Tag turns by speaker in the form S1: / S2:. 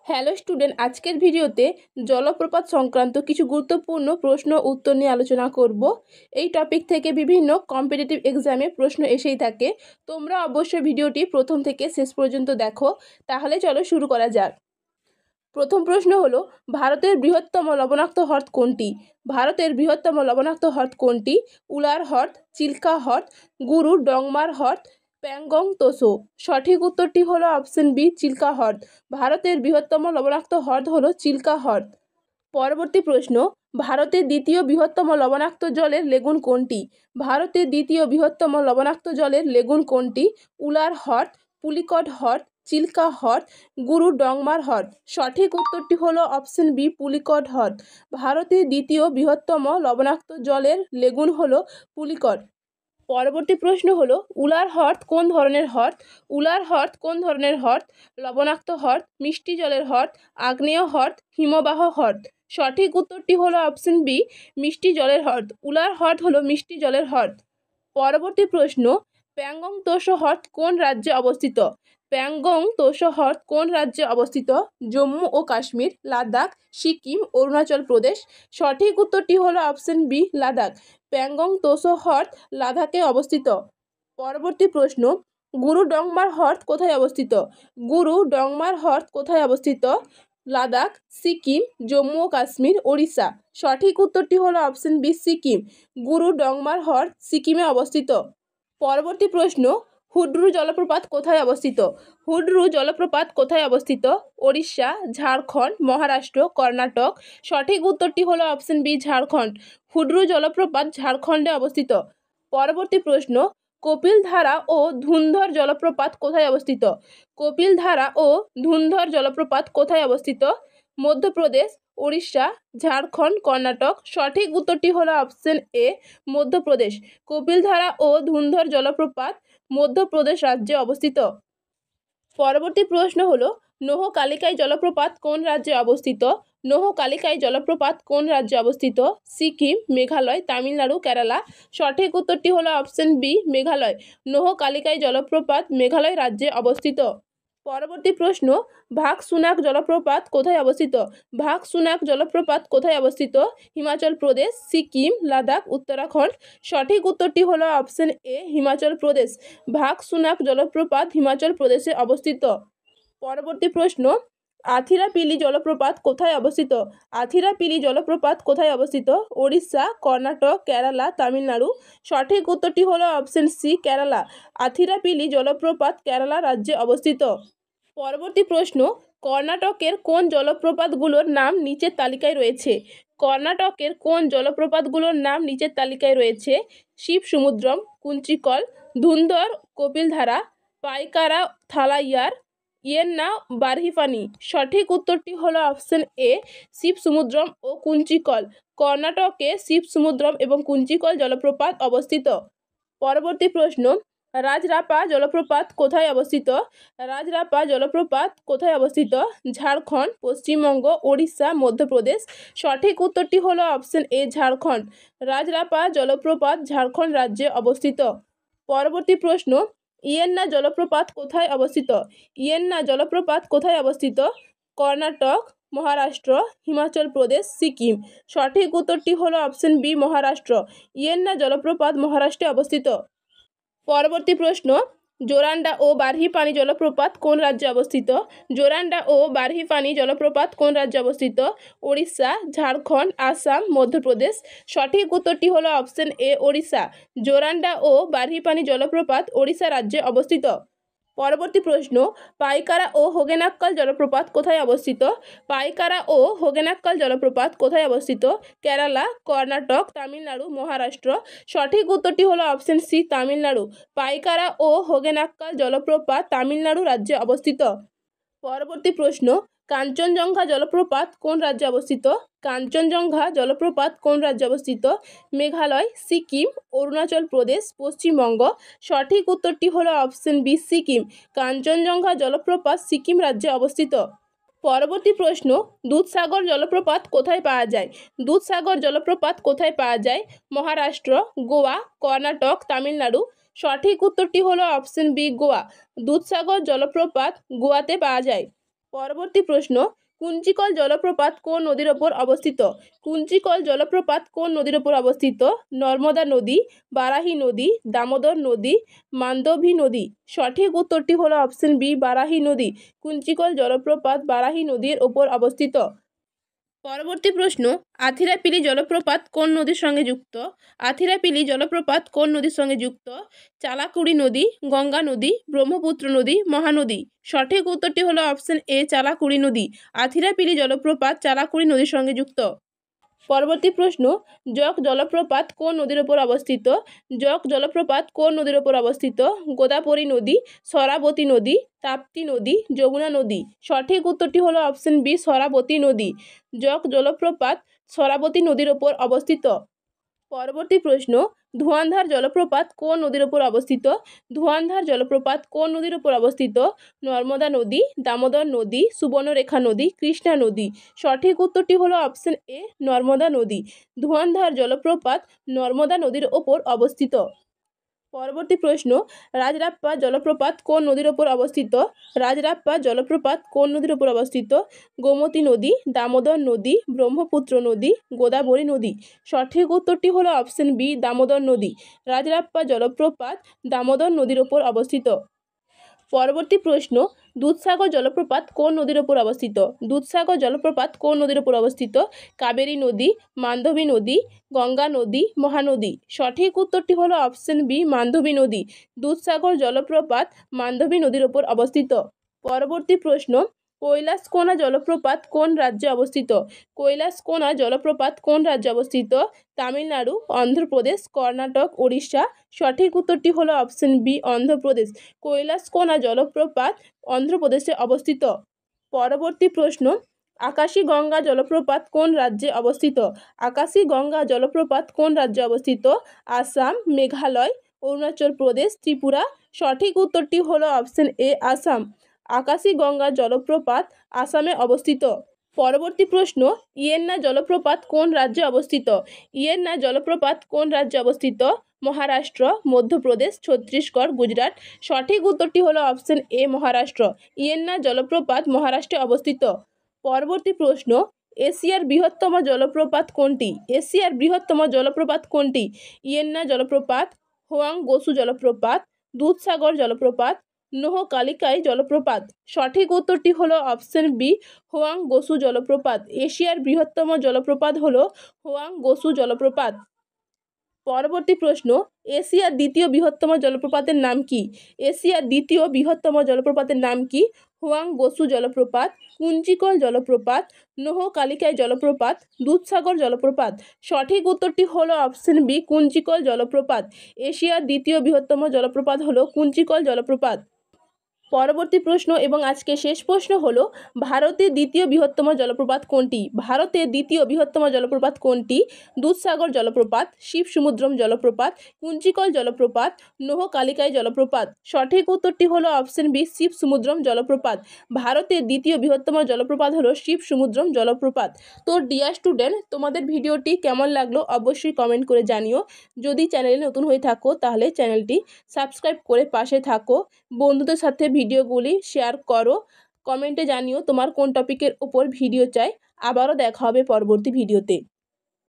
S1: Hello student, আজকের ভিডিওতে জলপ্রপাত সংক্রান্ত কিছু গুরুত্বপূর্ণ প্রশ্ন উত্তর নিয়ে আলোচনা করব। এই টপিক থেকে বিভিন্ন কম্পিটিটিভ এক্সামে প্রশ্ন এসেই থাকে। তোমরা অবশ্যই ভিডিওটি প্রথম থেকে শেষ পর্যন্ত দেখো। তাহলে চলো শুরু করা যাক। প্রথম প্রশ্ন হলো, ভারতের বৃহত্তম লবণাক্ত হ্রদ কোনটি? ভারতের বৃহত্তম লবণাক্ত হ্রদ কোনটি? উলার হ্রদ, চিল্কা হ্রদ, গুরু ডংমার হ্রদ, প্যাংগং তোসো। সঠিক উত্তরটি হলো অপশন বি, চিল্কা হ্রদ। ভারতের বৃহত্তম লবণাক্ত হ্রদ হলো চিল্কা হ্রদ। পরবর্তী প্রশ্ন, ভারতের দ্বিতীয় বৃহত্তম লবণাক্ত জলের লেগুন কোনটি? ভারতের দ্বিতীয় বৃহত্তম লবণাক্ত জলের লেগুন কোনটি? উলার হ্রদ, পুলিকট হ্রদ, চিল্কা হ্রদ, গুরু ডংমার হ্রদ। সঠিক উত্তরটি হলো অপশন বি, পুলিকট হ্রদ। ভারতের দ্বিতীয় বৃহত্তম লবণাক্ত জলের লেগুন হলো পুলিকট। পরবর্তী প্রশ্ন হলো, উলার হ্রদ কোন ধরনের হ্রদ? উলার হ্রদ কোন ধরনের হ্রদ? লবণাক্ত হ্রদ, মিষ্টি জলের হ্রদ, আগ্নেয় হ্রদ, হিমবাহ হ্রদ। সঠিক উত্তরটি হলো অপশন বি, মিষ্টি জলের হ্রদ। উলার হ্রদ হলো মিষ্টি জলের হ্রদ। পরবর্তী প্রশ্ন, প্যাংগং তোসো হ্রদ কোন রাজ্যে অবস্থিত? প্যাংগং তোসো হ্রদ কোন রাজ্যে অবস্থিত? জম্মু ও কাশ্মীর, লাদাখ, সিকিম, অরুণাচল প্রদেশ। সঠিক উত্তরটি হলো অপশন বি, লাদাখ। প্যাংগং তোসো হ্রদ লাদাখে অবস্থিত। পরবর্তী প্রশ্ন, গুরু ডংমার হ্রদ কোথায় অবস্থিত? গুরু ডংমার হ্রদ কোথায় অবস্থিত? লাদাখ, সিকিম, জম্মু ও কাশ্মীর, ওড়িশা। সঠিক উত্তরটি হলো অপশন বি, সিকিম। গুরু ডংমার হ্রদ সিকিমে অবস্থিত। পরবর্তী প্রশ্ন, হুড্রু জলপ্রপাত কোথায় অবস্থিত? হুড্রু জলপ্রপাত কোথায় অবস্থিত? ওড়িশা, ঝাড়খণ্ড, মহারাষ্ট্র, কর্ণাটক। সঠিক উত্তরটি হলো অপশন বি, ঝাড়খণ্ড। হুড্রু জলপ্রপাত ঝাড়খণ্ডে অবস্থিত। পরবর্তী প্রশ্ন, কপিলধারা ও ধুন্ধর জলপ্রপাত কোথায় অবস্থিত? কপিলধারা ও ধুন্ধর জলপ্রপাত কোথায় অবস্থিত? মধ্যপ্রদেশ, ওড়িশা, ঝাড়খণ্ড, কর্ণাটক। সঠিক উত্তরটি হলো অপশন এ, মধ্যপ্রদেশ। কপিলধারা ও ধুন্ধর জলপ্রপাত মধ্যপ্রদেশ রাজ্যে অবস্থিত। পরবর্তী প্রশ্ন হলো, নোহকালিকাই জলপ্রপাত কোন রাজ্যে অবস্থিত? নোহকালিকাই জলপ্রপাত কোন রাজ্যে অবস্থিত? সিকিম, মেঘালয়, তামিলনাড়ু, কেরালা। সঠিক উত্তরটি হলো অপশন বি, মেঘালয়। নোহকালিকাই জলপ্রপাত মেঘালয় রাজ্যে অবস্থিত। পরবর্তী প্রশ্ন, ভাগসুনাক জলপ্রপাত কোথায় অবস্থিত? ভাগসুনাক জলপ্রপাত কোথায় অবস্থিত? হিমাচল প্রদেশ, সিকিম, লাদাখ, উত্তরাখণ্ড। সঠিক উত্তরটি হলো অপশন এ, হিমাচল প্রদেশ। ভাগসুনাক জলপ্রপাত হিমাচল প্রদেশে অবস্থিত। পরবর্তী প্রশ্ন, আথিরাপিলি জলপ্রপাত কোথায় অবস্থিত? আথিরাপিলি জলপ্রপাত কোথায় অবস্থিত? ওড়িশা, কর্ণাটক, কেরালা, তামিলনাড়ু। সঠিক উত্তরটি হলো অপশন সি, কেরালা। আথিরাপিলি জলপ্রপাত কেরালা রাজ্যে অবস্থিত। পরবর্তী প্রশ্ন, কর্ণাটকের কোন জলপ্রপাতগুলোর নাম নিচের তালিকায় রয়েছে? কর্ণাটকের কোন জলপ্রপাতগুলোর নাম নিচের তালিকায় রয়েছে? শিব সমুদ্রম, কুঞ্চিকল, ধুন্ধর, কপিলধারা, পাইকারা থালাইয়ার, ইয়েন্না বারহিফানি। সঠিক উত্তরটি হলো অপশন এ, শিব সমুদ্রম ও কুঞ্চিকল। কর্ণাটকে শিব সমুদ্রম এবং কুঞ্চিকল জলপ্রপাত অবস্থিত। পরবর্তী প্রশ্ন, রাজরাপা জলপ্রপাত কোথায় অবস্থিত? রাজরাপা জলপ্রপাত কোথায় অবস্থিত? ঝাড়খণ্ড, পশ্চিমবঙ্গ, ওড়িশা, মধ্যপ্রদেশ। সঠিক উত্তরটি হলো অপশন এ, ঝাড়খণ্ড। রাজরাপা জলপ্রপাত ঝাড়খণ্ড রাজ্যে অবস্থিত। পরবর্তী প্রশ্ন, ইয়েন্না জলপ্রপাত কোথায় অবস্থিত? ইয়েন্না জলপ্রপাত কোথায় অবস্থিত? কর্ণাটক, মহারাষ্ট্র, হিমাচল প্রদেশ, সিকিম। সঠিক উত্তরটি হলো অপশন বি, মহারাষ্ট্র। ইয়েন্না জলপ্রপাত মহারাষ্ট্রে অবস্থিত। পরবর্তী প্রশ্ন, জোরান্ডা ও বারহিপানি জলপ্রপাত কোন রাজ্যে অবস্থিত? জোরান্ডা ও বারহিপানি জলপ্রপাত কোন রাজ্যে অবস্থিত? ওড়িশা, ঝাড়খণ্ড, আসাম, মধ্যপ্রদেশ। সঠিক উত্তরটি হলো অপশন এ, ওড়িশা। জোরান্ডা ও বারহিপানি জলপ্রপাত ওড়িশা রাজ্যে অবস্থিত। পরবর্তী প্রশ্ন, পাইকারা ও হোগেনাক্কাল জলপ্রপাত কোথায় অবস্থিত? পাইকারা ও হোগেনাক্কাল জলপ্রপাত কোথায় অবস্থিত? কেরালা, কর্ণাটক, তামিলনাড়ু, মহারাষ্ট্র। সঠিক উত্তরটি হলো অপশন সি, তামিলনাড়ু। পাইকারা ও হোগেনাক্কাল জলপ্রপাত তামিলনাড়ু রাজ্যে অবস্থিত। পরবর্তী প্রশ্ন, কাঞ্চনজঙ্ঘা জলপ্রপাত কোন রাজ্যে অবস্থিত? কাঞ্চনজঙ্ঘা জলপ্রপাত কোন রাজ্যে অবস্থিত? মেঘালয়, সিকিম, অরুণাচল প্রদেশ, পশ্চিমবঙ্গ। সঠিক উত্তরটি হলো অপশন বি, সিকিম। কাঞ্চনজঙ্ঘা জলপ্রপাত সিকিম রাজ্যে অবস্থিত। পরবর্তী প্রশ্ন, দুধসাগর জলপ্রপাত কোথায় পাওয়া যায়? দুধসাগর জলপ্রপাত কোথায় পাওয়া যায়? মহারাষ্ট্র, গোয়া, কর্ণাটক, তামিলনাড়ু। সঠিক উত্তরটি হলো অপশন বি, গোয়া। দুধসাগর জলপ্রপাত গোয়াতে পাওয়া যায়। পরবর্তী প্রশ্ন, কুঞ্চিকল জলপ্রপাত কোন নদীর ওপর অবস্থিত? কুঞ্চিকল জলপ্রপাত কোন নদীর ওপর অবস্থিত? নর্মদা নদী, বারাহি নদী, দামোদর নদী, মান্দোভি নদী। সঠিক উত্তরটি হলো অপশন বি, বারাহি নদী। কুঞ্চিকল জলপ্রপাত বারাহি নদীর ওপর অবস্থিত। পরবর্তী প্রশ্ন, আথিরাপিলি জলপ্রপাত কোন নদীর সঙ্গে যুক্ত? আথিরাপিলি জলপ্রপাত কোন নদীর সঙ্গে যুক্ত? চালাকুড়ি নদী, গঙ্গা নদী, ব্রহ্মপুত্র নদী, মহানদী। সঠিক উত্তরটি হলো অপশন এ, চালাকুড়ি নদী। আথিরাপিলি জলপ্রপাত চালাকুড়ি নদীর সঙ্গে যুক্ত। পরবর্তী প্রশ্ন, জক জলপ্রপাত কোন নদীর ওপর অবস্থিত? জক জলপ্রপাত কোন নদীর ওপর অবস্থিত? গোদাবরী নদী, সরাবতী নদী, তাপ্তি নদী, যমুনা নদী। সঠিক উত্তরটি হলো অপশন বি, সরাবতী নদী। জক জলপ্রপাত সরাবতী নদীর ওপর অবস্থিত। পরবর্তী প্রশ্ন, ধুয়ান্ধার জলপ্রপাত কোন নদীর ওপর অবস্থিত? ধুয়ান্ধার জলপ্রপাত কোন নদীর ওপর অবস্থিত? নর্মদা নদী, দামোদর নদী, সুবর্ণরেখা নদী, কৃষ্ণা নদী। সঠিক উত্তরটি হলো অপশন এ, নর্মদা নদী। ধুয়ান্ধার জলপ্রপাত নর্মদা নদীর ওপর অবস্থিত। পরবর্তী প্রশ্ন, রাজরাপ্পা জলপ্রপাত কোন নদীর ওপর অবস্থিত? রাজরাপ্পা জলপ্রপাত কোন নদীর ওপর অবস্থিত? গোমতী নদী, দামোদর নদী, ব্রহ্মপুত্র নদী, গোদাবরী নদী। সঠিক উত্তরটি হলো অপশন বি, দামোদর নদী। রাজরাপ্পা জলপ্রপাত দামোদর নদীর ওপর অবস্থিত। পরবর্তী প্রশ্ন, দুধসাগর জলপ্রপাত কোন নদীর ওপর অবস্থিত? দুধসাগর জলপ্রপাত কোন নদীর ওপর অবস্থিত? কাবেরী নদী, মান্ধবী নদী, গঙ্গা নদী, মহানদী। সঠিক উত্তরটি হলো অপশন বি, মান্ধবী নদী। দুধসাগর জলপ্রপাত মান্ধবী নদীর ওপর অবস্থিত। পরবর্তী প্রশ্ন, কৈলাসকোনা জলপ্রপাত কোন রাজ্যে অবস্থিত? কৈলাসকোনা জলপ্রপাত কোন রাজ্যে অবস্থিত? তামিলনাড়ু, অন্ধ্রপ্রদেশ, কর্ণাটক, উড়িষ্যা। সঠিক উত্তরটি হলো অপশন বি, অন্ধ্রপ্রদেশ। কৈলাসকোনা জলপ্রপাত অন্ধ্রপ্রদেশে অবস্থিত। পরবর্তী প্রশ্ন, আকাশীগঙ্গা জলপ্রপাত কোন রাজ্যে অবস্থিত? আকাশীগঙ্গা জলপ্রপাত কোন রাজ্যে অবস্থিত? আসাম, মেঘালয়, অরুণাচল প্রদেশ, ত্রিপুরা। সঠিক উত্তরটি হলো অপশন এ, আসাম। আকাশীগঙ্গা জলপ্রপাত আসামে অবস্থিত। পরবর্তী প্রশ্ন, ইয়েন্না জলপ্রপাত কোন রাজ্যে অবস্থিত? ইয়েন্না জলপ্রপাত কোন রাজ্যে অবস্থিত? মহারাষ্ট্র, মধ্যপ্রদেশ, ছত্তিশগড়, গুজরাট। সঠিক উত্তরটি হলো অপশন এ, মহারাষ্ট্র। ইয়েন্না জলপ্রপাত মহারাষ্ট্রে অবস্থিত। পরবর্তী প্রশ্ন, এশিয়ার বৃহত্তম জলপ্রপাত কোনটি? এশিয়ার বৃহত্তম জলপ্রপাত কোনটি? ইয়েন্না জলপ্রপাত, হোয়াং গোসু জলপ্রপাত, দুধসাগর জলপ্রপাত, নোহকালিকাই জলপ্রপাত। সঠিক উত্তরটি হলো অপশন বি, হোয়াং গোসু জলপ্রপাত। এশিয়ার বৃহত্তম জলপ্রপাত হলো হোয়াং গোসু জলপ্রপাত। পরবর্তী প্রশ্ন, এশিয়ার দ্বিতীয় বৃহত্তম জলপ্রপাতের নাম কি? এশিয়ার দ্বিতীয় বৃহত্তম জলপ্রপাতের নাম কি? হোয়াং গোসু জলপ্রপাত, কুঞ্চিকল জলপ্রপাত, নোহকালিকাই জলপ্রপাত, দুধসাগর জলপ্রপাত। সঠিক উত্তরটি হলো অপশন বি, কুঞ্চিকল জলপ্রপাত। এশিয়ার দ্বিতীয় বৃহত্তম জলপ্রপাত হলো কুঞ্চিকল জলপ্রপাত। পরবর্তী প্রশ্ন এবং আজকে শেষ প্রশ্ন হলো, ভারতের দ্বিতীয় বৃহত্তম জলপ্রপাত কোনটি? ভারতের দ্বিতীয় বৃহত্তম জলপ্রপাত কোনটি? দুধসাগর জলপ্রপাত, শিবসমুদ্রম জলপ্রপাত, কুঞ্চিকল জলপ্রপাত, নোহকালিকাই জলপ্রপাত। সঠিক উত্তরটি হলো অপশন বি, শিবসমুদ্রম জলপ্রপাত। ভারতের দ্বিতীয় বৃহত্তম জলপ্রপাত হলো শিবসমুদ্রম জলপ্রপাত। তো ডিয়ার স্টুডেন্ট, তোমাদের ভিডিওটি কেমন লাগলো অবশ্যই কমেন্ট করে জানিও। যদি চ্যানেলে নতুন হয়ে থাকো তাহলে চ্যানেলটি সাবস্ক্রাইব করে পাশে থাকো। বন্ধুদের সাথে ভিডিওগুলি শেয়ার করো। কমেন্টে জানিও তোমার কোন টপিকের উপর ভিডিও চাই। আবারও দেখা হবে পরবর্তী ভিডিওতে।